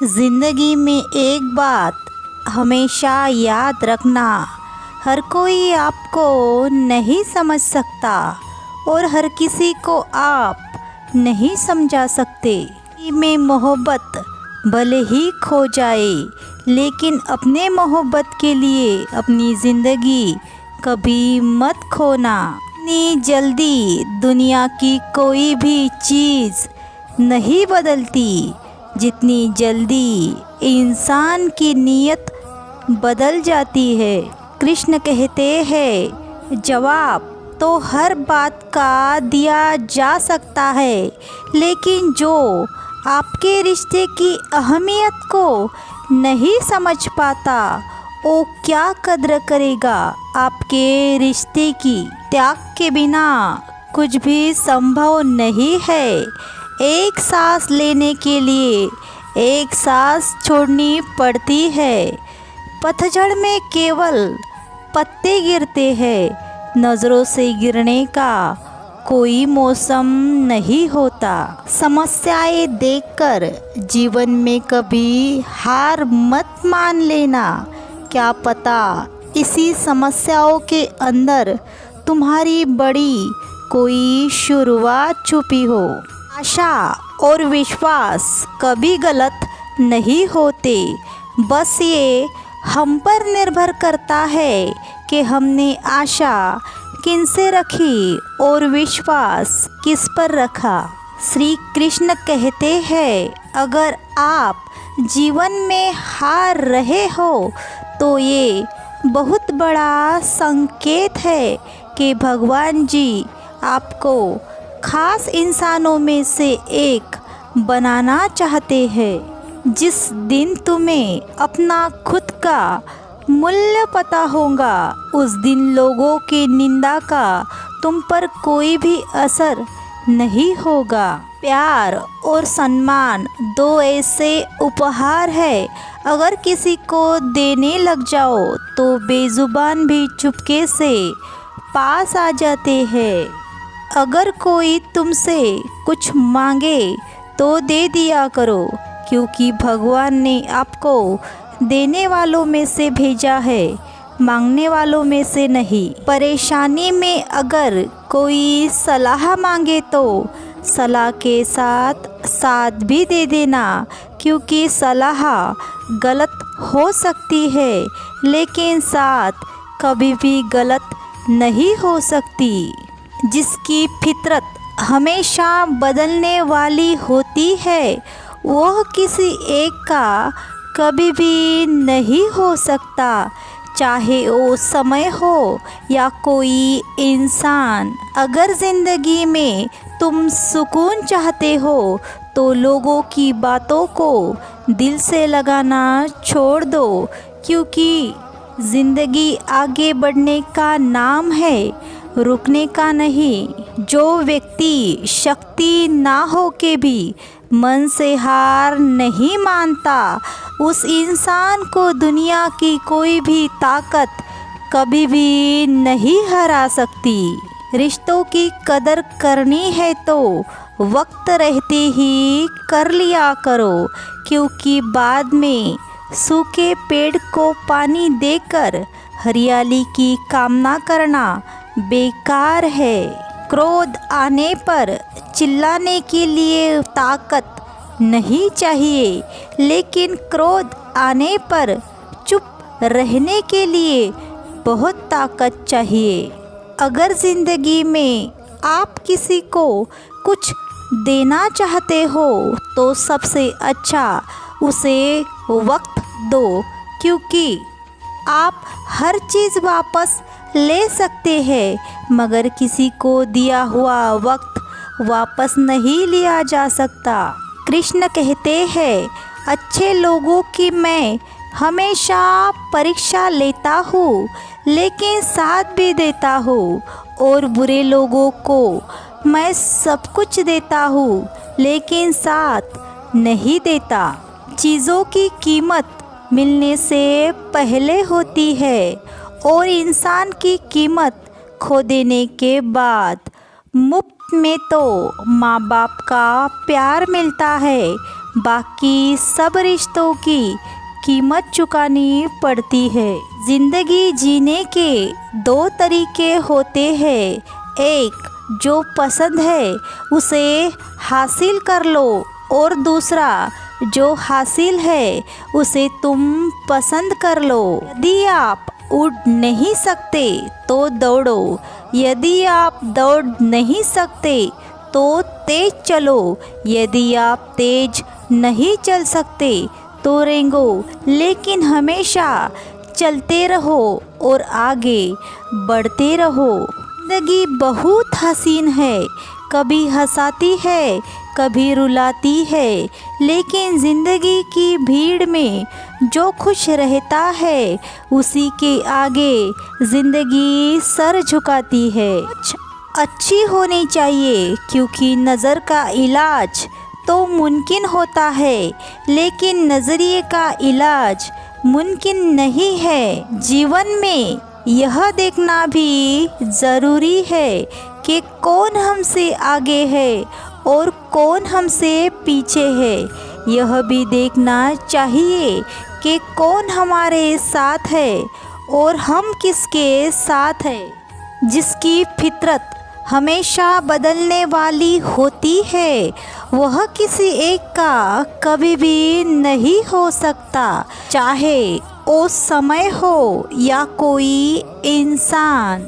ज़िंदगी में एक बात हमेशा याद रखना, हर कोई आपको नहीं समझ सकता और हर किसी को आप नहीं समझा सकते। में मोहब्बत भले ही खो जाए, लेकिन अपने मोहब्बत के लिए अपनी ज़िंदगी कभी मत खोना। इतनी जल्दी दुनिया की कोई भी चीज़ नहीं बदलती जितनी जल्दी इंसान की नीयत बदल जाती है। कृष्ण कहते हैं, जवाब तो हर बात का दिया जा सकता है, लेकिन जो आपके रिश्ते की अहमियत को नहीं समझ पाता वो क्या कद्र करेगा आपके रिश्ते की। त्याग के बिना कुछ भी संभव नहीं है। एक सांस लेने के लिए एक सांस छोड़नी पड़ती है। पतझड़ में केवल पत्ते गिरते हैं, नज़रों से गिरने का कोई मौसम नहीं होता। समस्याएं देखकर जीवन में कभी हार मत मान लेना। क्या पता इसी समस्याओं के अंदर तुम्हारी बड़ी कोई शुरुआत छुपी हो। आशा और विश्वास कभी गलत नहीं होते, बस ये हम पर निर्भर करता है कि हमने आशा किनसे रखी और विश्वास किस पर रखा। श्री कृष्ण कहते हैं, अगर आप जीवन में हार रहे हो तो ये बहुत बड़ा संकेत है कि भगवान जी आपको खास इंसानों में से एक बनाना चाहते हैं। जिस दिन तुम्हें अपना खुद का मूल्य पता होगा, उस दिन लोगों की निंदा का तुम पर कोई भी असर नहीं होगा। प्यार और सम्मान दो ऐसे उपहार है, अगर किसी को देने लग जाओ तो बेजुबान भी चुपके से पास आ जाते हैं। अगर कोई तुमसे कुछ मांगे तो दे दिया करो, क्योंकि भगवान ने आपको देने वालों में से भेजा है, मांगने वालों में से नहीं। परेशानी में अगर कोई सलाह मांगे तो सलाह के साथ साथ भी दे देना, क्योंकि सलाह गलत हो सकती है लेकिन साथ कभी भी गलत नहीं हो सकती। जिसकी फितरत हमेशा बदलने वाली होती है, वह किसी एक का कभी भी नहीं हो सकता, चाहे वो समय हो या कोई इंसान। अगर ज़िंदगी में तुम सुकून चाहते हो तो लोगों की बातों को दिल से लगाना छोड़ दो, क्योंकि ज़िंदगी आगे बढ़ने का नाम है, रुकने का नहीं। जो व्यक्ति शक्ति ना हो के भी मन से हार नहीं मानता, उस इंसान को दुनिया की कोई भी ताकत कभी भी नहीं हरा सकती। रिश्तों की कदर करनी है तो वक्त रहते ही कर लिया करो, क्योंकि बाद में सूखे पेड़ को पानी देकर हरियाली की कामना करना बेकार है। क्रोध आने पर चिल्लाने के लिए ताकत नहीं चाहिए, लेकिन क्रोध आने पर चुप रहने के लिए बहुत ताकत चाहिए। अगर ज़िंदगी में आप किसी को कुछ देना चाहते हो तो सबसे अच्छा उसे वक्त दो, क्योंकि आप हर चीज़ वापस ले सकते हैं, मगर किसी को दिया हुआ वक्त वापस नहीं लिया जा सकता। कृष्ण कहते हैं, अच्छे लोगों की मैं हमेशा परीक्षा लेता हूँ, लेकिन साथ भी देता हूँ, और बुरे लोगों को मैं सब कुछ देता हूँ, लेकिन साथ नहीं देता। चीज़ों की कीमत मिलने से पहले होती है और इंसान की कीमत खो देने के बाद। मुफ्त में तो माँ बाप का प्यार मिलता है, बाकी सब रिश्तों की कीमत चुकानी पड़ती है। ज़िंदगी जीने के दो तरीके होते हैं, एक जो पसंद है उसे हासिल कर लो और दूसरा जो हासिल है उसे तुम पसंद कर लो। यदि आप उड़ नहीं सकते तो दौड़ो, यदि आप दौड़ नहीं सकते तो तेज चलो, यदि आप तेज नहीं चल सकते तो रेंगो, लेकिन हमेशा चलते रहो और आगे बढ़ते रहो। ज़िंदगी बहुत हसीन है, कभी हंसाती है कभी रुलाती है, लेकिन ज़िंदगी की भीड़ में जो खुश रहता है उसी के आगे ज़िंदगी सर झुकाती है। कुछ अच्छी होनी चाहिए क्योंकि नज़र का इलाज तो मुमकिन होता है, लेकिन नज़रिए का इलाज मुमकिन नहीं है। जीवन में यह देखना भी ज़रूरी है कि कौन हमसे आगे है और कौन हमसे पीछे है। यह भी देखना चाहिए कि कौन हमारे साथ है और हम किसके साथ हैं। जिसकी फितरत हमेशा बदलने वाली होती है वह किसी एक का कभी भी नहीं हो सकता, चाहे वो समय हो या कोई इंसान।